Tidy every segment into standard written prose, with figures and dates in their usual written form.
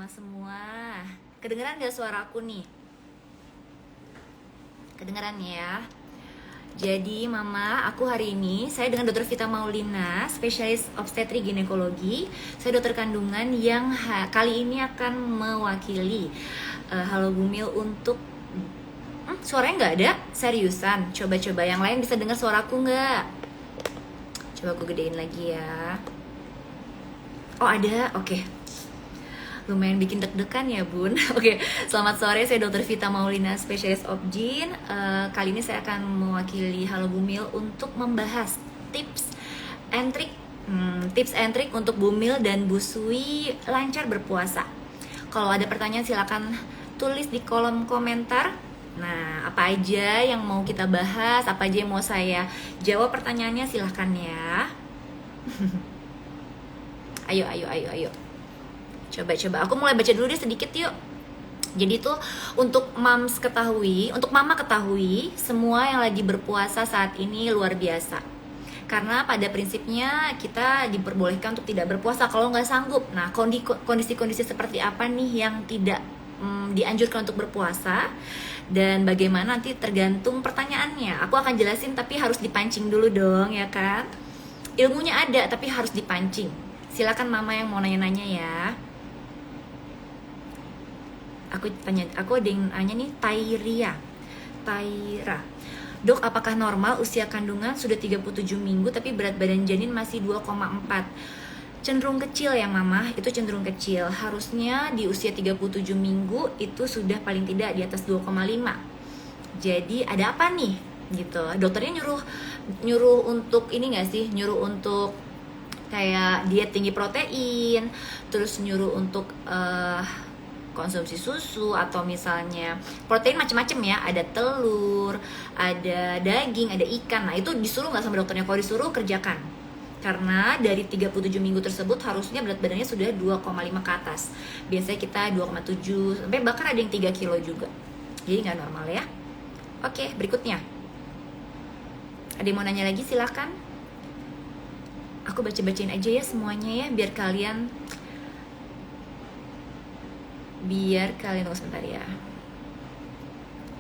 mama semua. Kedengeran gak suara aku nih? Kedengeran ya? Jadi mama, aku hari ini saya dengan Dr. Vita Maulina, spesialis obstetri ginekologi. Saya dokter kandungan yang kali ini akan mewakili Halo Bumil untuk suaranya nggak ada? Seriusan? Coba-coba yang lain bisa dengar suaraku nggak? Coba aku gedein lagi ya. Oh ada? Oke. Lumayan bikin deg-degan ya bun. Oke, selamat sore, saya Dr. Vita Maulina, spesialis obgyn. Kali ini saya akan mewakili Halo Bumil untuk membahas tips and trick untuk Bumil dan busui lancar berpuasa. Kalau ada pertanyaan silakan tulis di kolom komentar. Nah, apa aja yang mau kita bahas, apa aja yang mau saya jawab pertanyaannya silahkan ya. Ayo. Coba, aku mulai baca dulu deh sedikit yuk. Jadi tuh untuk mama ketahui, semua yang lagi berpuasa saat ini luar biasa. Karena pada prinsipnya kita diperbolehkan untuk tidak berpuasa kalau nggak sanggup. Nah, kondisi-kondisi seperti apa nih yang tidak dianjurkan untuk berpuasa? Dan bagaimana nanti tergantung pertanyaannya. Aku akan jelasin tapi harus dipancing dulu dong ya kan. Ilmunya ada tapi harus dipancing. Silakan mama yang mau nanya-nanya ya. Aku ada yang nanya nih, Taira. Dok, apakah normal usia kandungan sudah 37 minggu tapi berat badan janin masih 2,4? Cenderung kecil ya mama, itu cenderung kecil. Harusnya di usia 37 minggu itu sudah paling tidak di atas 2,5. Jadi ada apa nih? Gitu. Dokternya nyuruh untuk ini nggak sih? Nyuruh untuk kayak diet tinggi protein, terus nyuruh untuk konsumsi susu atau misalnya protein macam-macam ya, ada telur, ada daging, ada ikan. Nah itu disuruh nggak sama dokternya? Kalau disuruh kerjakan, karena dari 37 minggu tersebut harusnya berat badannya sudah 2,5 ke atas. Biasanya kita 2,7 sampai bahkan ada yang 3 kilo juga. Jadi nggak normal ya. Oke, berikutnya ada yang mau nanya lagi silakan. Aku baca-bacain aja ya semuanya ya, biar kalian tunggu sebentar ya.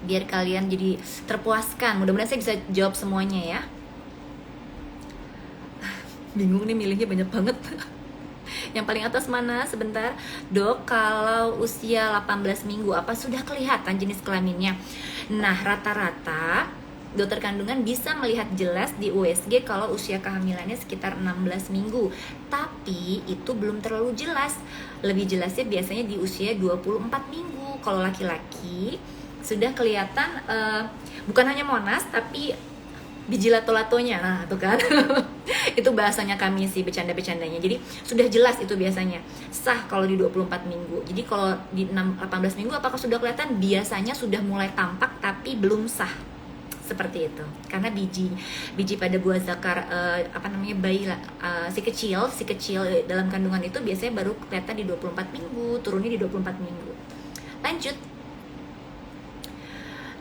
Biar kalian jadi terpuaskan. Mudah-mudahan saya bisa jawab semuanya ya. Bingung nih milihnya banyak banget. Yang paling atas mana? Sebentar. Dok, kalau usia 18 minggu apa sudah kelihatan jenis kelaminnya? Nah, rata-rata dokter kandungan bisa melihat jelas di USG kalau usia kehamilannya sekitar 16 minggu. Tapi itu belum terlalu jelas. Lebih jelasnya biasanya di usia 24 minggu. Kalau laki-laki sudah kelihatan bukan hanya monas tapi biji lato-latonya. Nah, tuh kan. Itu bahasanya kami sih, bercanda-bercandanya. Jadi sudah jelas itu biasanya sah kalau di 24 minggu. Jadi kalau di 18 minggu apakah sudah kelihatan? Biasanya sudah mulai tampak tapi belum sah. Seperti itu, karena biji pada buah zakar bayi si kecil dalam kandungan itu biasanya baru kelihatan di 24 minggu, turunnya di 24 minggu. Lanjut.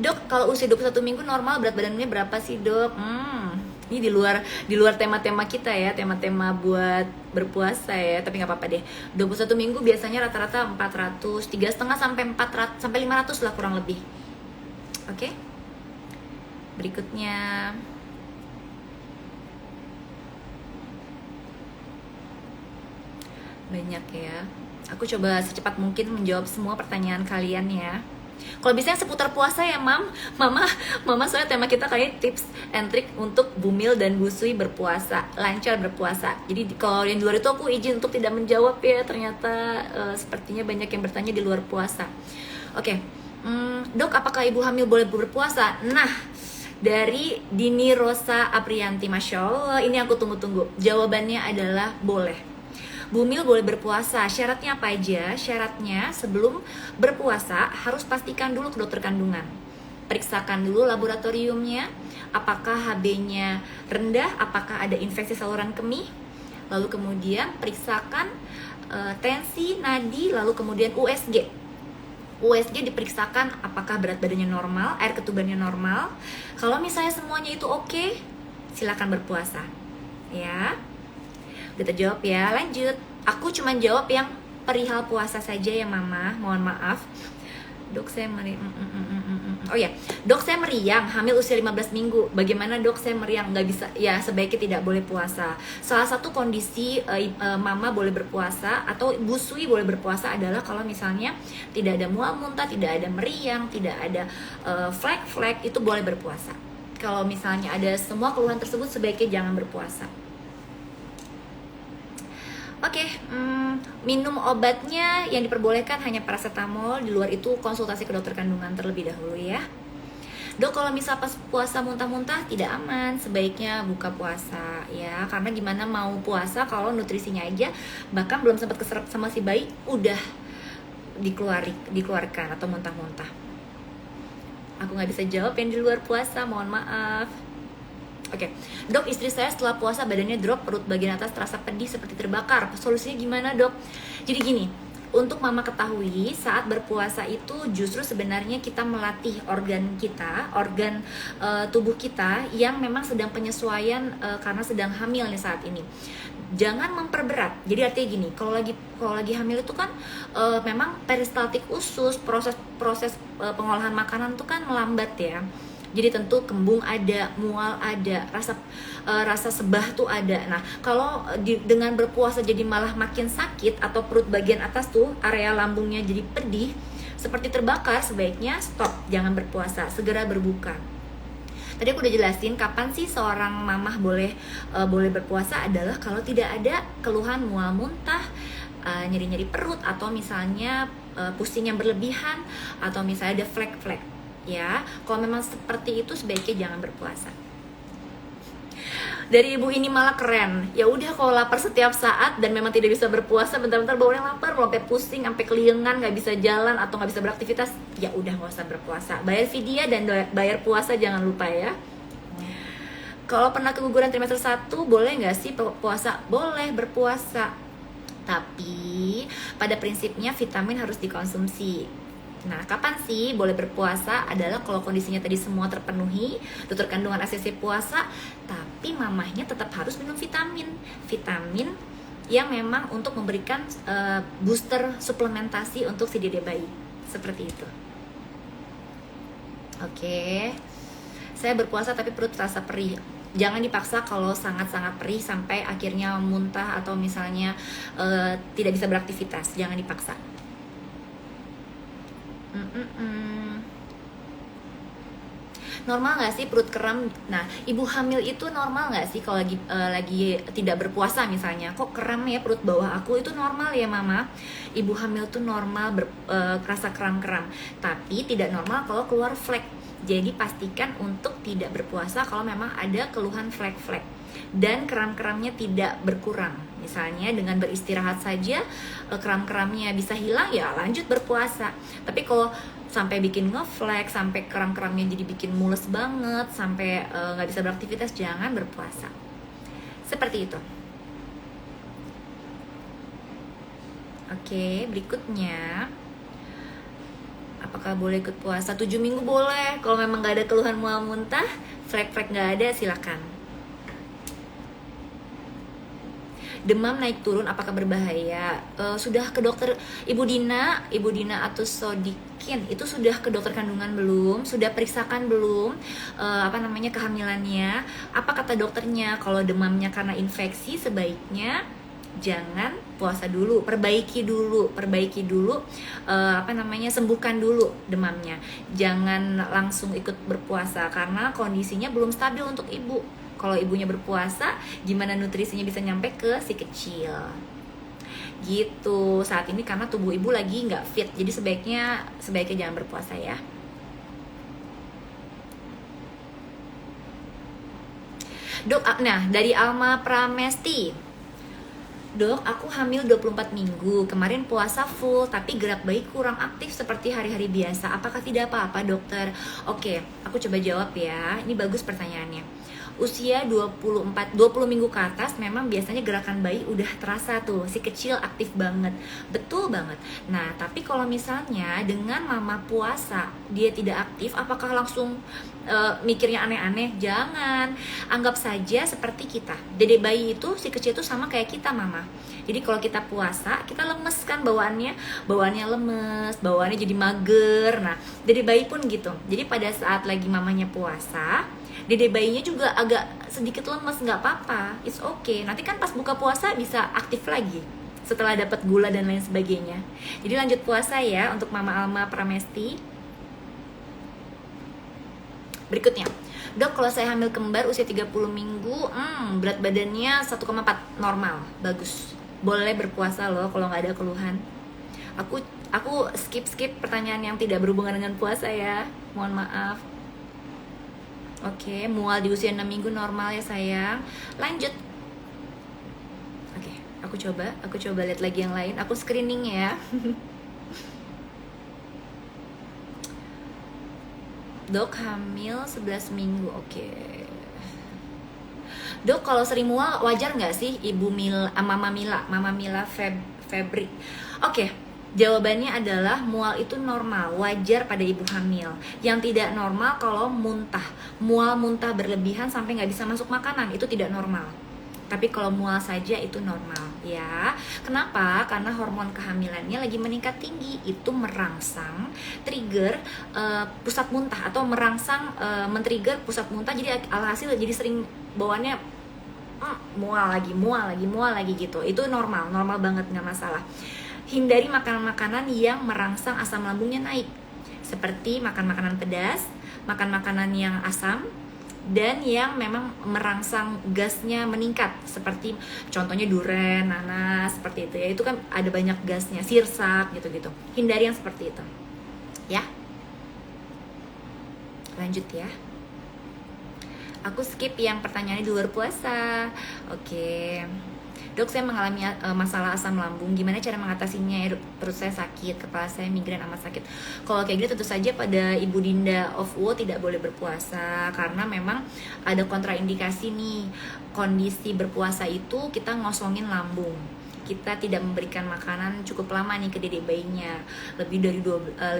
Dok, kalau usia 21 minggu normal berat badannya berapa sih, Dok? Ini di luar tema-tema kita ya, tema-tema buat berpuasa ya, tapi nggak apa-apa deh. 21 minggu biasanya rata-rata 400, 3,5 sampai 400 sampai 500 lah kurang lebih. Oke? Berikutnya banyak ya. Aku coba secepat mungkin menjawab semua pertanyaan kalian ya. Kalau bisa yang seputar puasa ya mama soalnya tema kita kayak tips and trick untuk Bumil dan busui berpuasa, lancar berpuasa. Jadi kalau yang di luar itu aku izin untuk tidak menjawab ya. Ternyata sepertinya banyak yang bertanya di luar puasa. Oke. Dok, apakah ibu hamil boleh berpuasa? Nah, dari Dini Rosa Aprianti, Masya Allah, ini aku tunggu-tunggu. Jawabannya adalah boleh. Bumil boleh berpuasa. Syaratnya apa aja? Syaratnya sebelum berpuasa harus pastikan dulu ke dokter kandungan. Periksakan dulu laboratoriumnya, apakah HB-nya rendah, apakah ada infeksi saluran kemih. Lalu kemudian periksakan tensi, nadi, lalu kemudian USG. USG diperiksakan apakah berat badannya normal, air ketubannya normal. Kalau misalnya semuanya itu oke, silakan berpuasa. Ya. Udah terjawab ya, lanjut. Aku cuma jawab yang perihal puasa saja ya Mama, mohon maaf. Dok saya Oh ya, dok saya meriang, hamil usia 15 minggu. Bagaimana dok saya meriang? Nggak bisa, ya sebaiknya tidak boleh puasa. Salah satu kondisi mama boleh berpuasa atau busui boleh berpuasa adalah kalau misalnya tidak ada mual muntah, tidak ada meriang, tidak ada flek-flek, itu boleh berpuasa. Kalau misalnya ada semua keluhan tersebut, sebaiknya jangan berpuasa. Oke, minum obatnya yang diperbolehkan hanya paracetamol. Di luar itu konsultasi ke dokter kandungan terlebih dahulu ya. Dok, kalau misal pas puasa muntah-muntah tidak aman, sebaiknya buka puasa ya. Karena gimana mau puasa kalau nutrisinya aja bahkan belum sempat keserap sama si bayi udah dikeluarkan atau muntah-muntah. Aku nggak bisa jawab yang di luar puasa, mohon maaf. Oke, dok, istri saya setelah puasa badannya drop, perut bagian atas terasa pedih seperti terbakar. Solusinya gimana dok? Jadi gini, untuk mama ketahui saat berpuasa itu justru sebenarnya kita melatih organ kita, organ tubuh kita yang memang sedang penyesuaian karena sedang hamil nih saat ini. Jangan memperberat. Jadi artinya gini, kalau lagi hamil itu kan memang peristaltik usus, proses pengolahan makanan itu kan melambat ya. Jadi tentu kembung ada, mual ada, rasa sebah tuh ada. Nah, kalau dengan berpuasa jadi malah makin sakit atau perut bagian atas tuh area lambungnya jadi pedih, seperti terbakar, sebaiknya stop, jangan berpuasa, segera berbuka. Tadi aku udah jelasin kapan sih seorang mamah boleh berpuasa adalah kalau tidak ada keluhan mual muntah, nyeri-nyeri perut, atau misalnya pusing yang berlebihan, atau misalnya ada flek-flek. Ya, kalau memang seperti itu sebaiknya jangan berpuasa. Dari ibu ini malah keren. Ya udah, kalau lapar setiap saat dan memang tidak bisa berpuasa, bentar-bentar baunya lapar, sampai pusing, sampai keliengan, nggak bisa jalan atau nggak bisa beraktivitas, ya udah nggak usah berpuasa. Bayar vidya dan bayar puasa jangan lupa ya. Kalau pernah keguguran trimester 1, boleh nggak sih puasa? Boleh berpuasa, tapi pada prinsipnya vitamin harus dikonsumsi. Nah, kapan sih boleh berpuasa? Adalah kalau kondisinya tadi semua terpenuhi, dokter kandungan ACC puasa, tapi mamahnya tetap harus minum vitamin yang memang untuk memberikan booster suplementasi untuk si dede bayi. Seperti itu. Oke. Saya berpuasa tapi perut terasa perih. Jangan dipaksa kalau sangat-sangat perih sampai akhirnya muntah atau misalnya tidak bisa beraktivitas. Jangan dipaksa. Normal nggak sih perut kram? Nah, ibu hamil itu normal nggak sih kalau lagi tidak berpuasa misalnya? Kok kram ya perut bawah aku? Itu normal ya mama? Ibu hamil tuh normal kerasa kram-kram, tapi tidak normal kalau keluar flek. Jadi pastikan untuk tidak berpuasa kalau memang ada keluhan flek-flek dan kram-kramnya tidak berkurang. Misalnya dengan beristirahat saja kram-kramnya bisa hilang, ya lanjut berpuasa. Tapi kalau sampai bikin ngeflek, sampai kram-kramnya jadi bikin mules banget, sampai nggak bisa beraktivitas, jangan berpuasa. Seperti itu. Oke, berikutnya, apakah boleh ikut puasa 7 minggu? Boleh. Kalau memang nggak ada keluhan mual muntah, flek-flek nggak ada, silakan. Demam naik turun, apakah berbahaya? Sudah ke dokter Ibu Dina atau Sodikin itu sudah ke dokter kandungan belum? Sudah periksakan belum kehamilannya? Apa kata dokternya? Kalau demamnya karena infeksi, sebaiknya jangan puasa dulu, perbaiki dulu, sembuhkan dulu demamnya. Jangan langsung ikut berpuasa karena kondisinya belum stabil untuk ibu. Kalau ibunya berpuasa, gimana nutrisinya bisa nyampe ke si kecil? Gitu. Saat ini karena tubuh ibu lagi nggak fit, jadi sebaiknya jangan berpuasa ya. Dok, nah dari Alma Pramesti. Dok, aku hamil 24 minggu. Kemarin puasa full, tapi gerak bayi kurang aktif seperti hari-hari biasa. Apakah tidak apa-apa, dokter? Oke, aku coba jawab ya. Ini bagus pertanyaannya. Usia 20 minggu ke atas memang biasanya gerakan bayi udah terasa tuh, si kecil aktif banget. Betul banget. Nah, tapi kalau misalnya dengan mama puasa dia tidak aktif, apakah langsung mikirnya aneh-aneh. Jangan, anggap saja seperti kita. Dede bayi itu, si kecil itu sama kayak kita, mama. Jadi kalau kita puasa, kita lemes kan bawaannya lemes, bawaannya jadi mager. Nah, dede bayi pun gitu. Jadi pada saat lagi mamanya puasa, dede bayinya juga agak sedikit lemes, nggak apa-apa, it's okay. Nanti kan pas buka puasa bisa aktif lagi setelah dapat gula dan lain sebagainya. Jadi lanjut puasa ya untuk Mama Alma Pramesti. Berikutnya, dok, kalau saya hamil kembar usia 30 minggu, berat badannya 1,4, normal, bagus. Boleh berpuasa loh kalau nggak ada keluhan. Aku skip pertanyaan yang tidak berhubungan dengan puasa ya, mohon maaf. Oke, mual di usia 6 minggu normal ya sayang. Lanjut. Oke, aku coba lihat lagi yang lain. Aku screening ya. Dok, hamil 11 minggu. Oke. Dok, kalau sering mual wajar nggak sih Ibu Mama Mila Febri? Oke, jawabannya adalah mual itu normal, wajar pada ibu hamil. Yang tidak normal kalau mual-muntah berlebihan sampai nggak bisa masuk makanan, itu tidak normal. Tapi kalau mual saja itu normal ya. Kenapa? Karena hormon kehamilannya lagi meningkat tinggi, itu merangsang trigger pusat muntah atau merangsang men-trigger pusat muntah. Jadi alhasil jadi sering bawaannya mual lagi gitu. Itu normal banget, nggak masalah. Hindari makanan-makanan yang merangsang asam lambungnya naik, seperti makan makanan pedas, makan makanan yang asam, dan yang memang merangsang gasnya meningkat, seperti contohnya durian, nanas, seperti itu ya. Itu kan ada banyak gasnya, sirsak gitu-gitu. Hindari yang seperti itu ya. Lanjut ya. Aku skip yang pertanyaannya di luar puasa. Oke. Dok, saya mengalami masalah asam lambung, gimana cara mengatasinya? Perut saya sakit, kepala saya migrain amat sakit. Kalau kayak gitu tentu saja pada Ibu Dinda of Wo tidak boleh berpuasa, karena memang ada kontraindikasi nih. Kondisi berpuasa itu kita ngosongin lambung, kita tidak memberikan makanan cukup lama nih ke dedek bayinya, lebih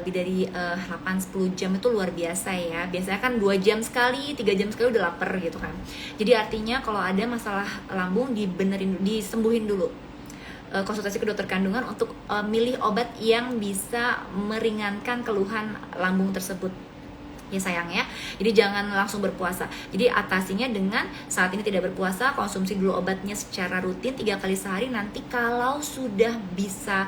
dari 8-10 jam itu luar biasa ya. Biasanya kan 2 jam sekali, 3 jam sekali udah lapar gitu kan. Jadi artinya kalau ada masalah lambung disembuhin dulu. Konsultasi ke dokter kandungan untuk milih obat yang bisa meringankan keluhan lambung tersebut ya sayang ya. Jadi jangan langsung berpuasa. Jadi atasinya dengan saat ini tidak berpuasa, konsumsi dulu obatnya secara rutin 3 kali sehari. Nanti kalau sudah bisa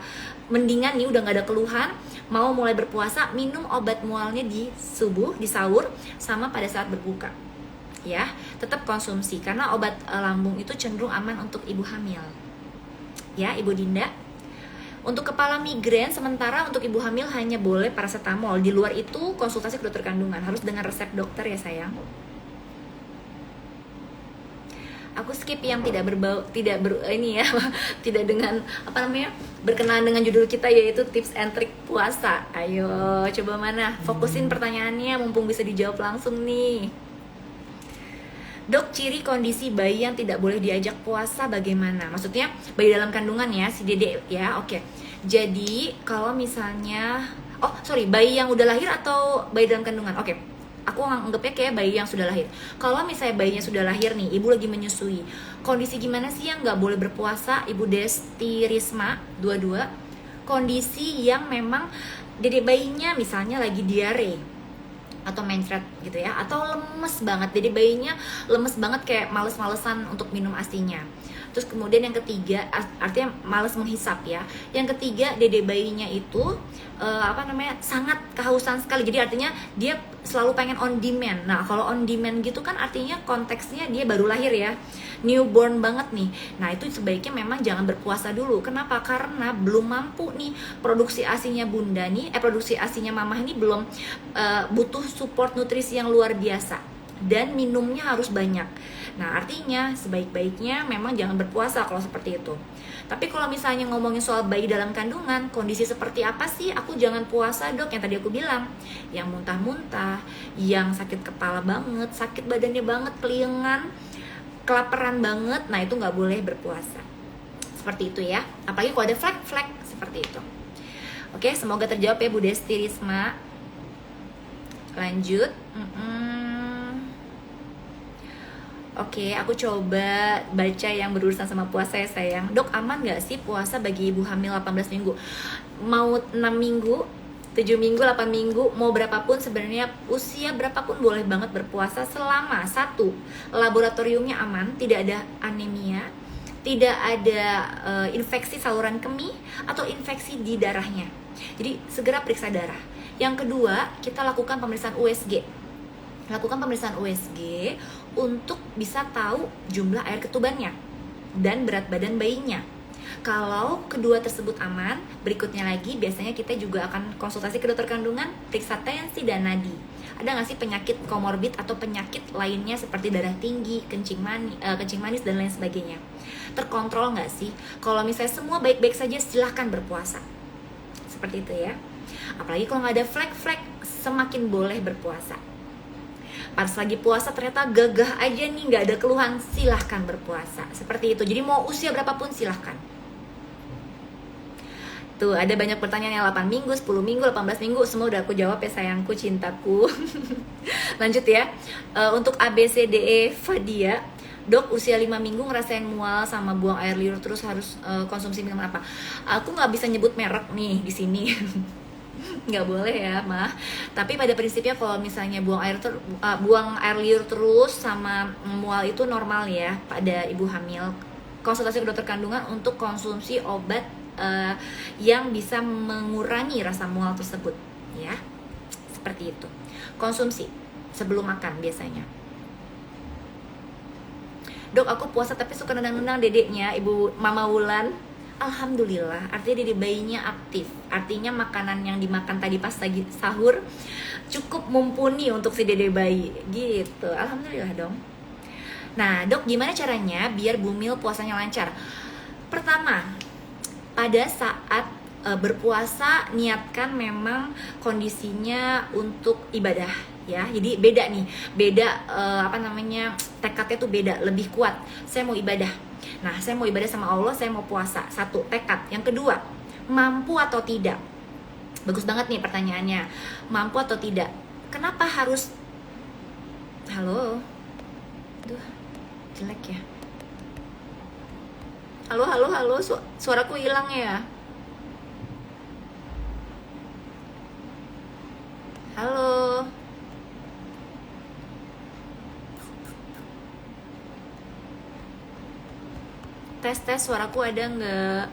mendingan nih, udah gak ada keluhan, mau mulai berpuasa, minum obat mualnya di subuh, di sahur, sama pada saat berbuka ya. Tetap konsumsi karena obat lambung itu cenderung aman untuk ibu hamil ya, Ibu Dinda. Untuk kepala migrain, sementara untuk ibu hamil hanya boleh paracetamol. Di luar itu konsultasi ke dokter kandungan, harus dengan resep dokter ya sayang. Aku skip yang tidak dengan berkenaan dengan judul kita, yaitu tips and trik puasa. Ayo coba mana, fokusin pertanyaannya mumpung bisa dijawab langsung nih. Dok, ciri kondisi bayi yang tidak boleh diajak puasa bagaimana? Maksudnya bayi dalam kandungan ya, si dede ya. Oke. Jadi kalau misalnya bayi yang udah lahir atau bayi dalam kandungan? Oke. Aku anggapnya kayak bayi yang sudah lahir. Kalau misalnya bayinya sudah lahir nih, ibu lagi menyusui, kondisi gimana sih yang nggak boleh berpuasa? Ibu Desti Risma 22, kondisi yang memang dede bayinya misalnya lagi diare atau mencret gitu ya, atau lemes banget, jadi bayinya lemes banget, kayak males-malesan untuk minum asinya. Terus kemudian yang ketiga, artinya males menghisap ya. Yang ketiga, dede bayinya itu sangat kehausan sekali, jadi artinya dia selalu pengen on demand. Nah kalau on demand gitu kan artinya konteksnya dia baru lahir ya, newborn banget nih. Nah itu sebaiknya memang jangan berpuasa dulu. Kenapa? Karena belum mampu nih, produksi asinya bunda nih, produksi asinya mamah ini belum butuh support nutrisi yang luar biasa, dan minumnya harus banyak. Nah artinya sebaik-baiknya memang jangan berpuasa kalau seperti itu. Tapi kalau misalnya ngomongin soal bayi dalam kandungan, kondisi seperti apa sih aku jangan puasa dok? Yang tadi aku bilang, yang muntah-muntah, yang sakit kepala banget, sakit badannya banget, keliengan, kelaparan banget, nah itu nggak boleh berpuasa. Seperti itu ya, apalagi kalau ada flek-flek seperti itu. Oke, semoga terjawab ya Bu Desti Risma. Lanjut. Oke, aku coba baca yang berurusan sama puasa ya sayang. Dok, aman gak sih puasa bagi ibu hamil 18 minggu? Mau 6 minggu, 7 minggu, 8 minggu, mau berapapun sebenarnya usia berapapun boleh banget berpuasa selama satu, laboratoriumnya aman, tidak ada anemia, tidak ada infeksi saluran kemih atau infeksi di darahnya. Jadi segera periksa darah. Yang kedua, kita lakukan pemeriksaan USG. Lakukan pemeriksaan USG untuk bisa tahu jumlah air ketubannya dan berat badan bayinya. Kalau kedua tersebut aman, berikutnya lagi biasanya kita juga akan konsultasi ke dokter kandungan, periksa tensi dan nadi. Ada nggak sih penyakit komorbid atau penyakit lainnya seperti darah tinggi, kencing manis dan lain sebagainya? Terkontrol nggak sih? Kalau misalnya semua baik-baik saja, silahkan berpuasa. Seperti itu ya. Apalagi kalau nggak ada flek-flek, semakin boleh berpuasa. Pas lagi puasa ternyata gagah aja nih, nggak ada keluhan, silahkan berpuasa. Seperti itu. Jadi mau usia berapapun silahkan. Tuh ada banyak pertanyaan yang 8 minggu, 10 minggu, 18 minggu, semua udah aku jawab ya sayangku, cintaku. Lanjut ya. Untuk ABCDE Fadia, dok usia 5 minggu ngerasain mual sama buang air liur terus harus konsumsi minuman apa? Aku nggak bisa nyebut merek nih di sini. Nggak boleh ya mah, tapi pada prinsipnya kalau misalnya buang air liur terus sama mual itu normal ya pada ibu hamil. Konsultasi ke dokter kandungan untuk konsumsi obat yang bisa mengurangi rasa mual tersebut ya, seperti itu. Konsumsi sebelum makan biasanya. Dok, aku puasa tapi suka nendang-nendang dedeknya, ibu Mama Wulan. Alhamdulillah, artinya dede bayinya aktif. Artinya makanan yang dimakan tadi pas lagi sahur cukup mumpuni untuk si dede bayi. Gitu, alhamdulillah dong. Nah dok, gimana caranya biar Bumil puasanya lancar? Pertama, pada saat berpuasa niatkan memang kondisinya untuk ibadah ya. Jadi beda nih, tekadnya tuh beda, lebih kuat. Saya mau ibadah. Nah, saya mau ibadah sama Allah, saya mau puasa. Satu, tekad. Yang kedua, mampu atau tidak? Bagus banget nih pertanyaannya. Mampu atau tidak? Kenapa harus... Halo? Aduh, jelek ya. Halo, suaraku hilang ya. Halo. Tes suaraku ada nggak?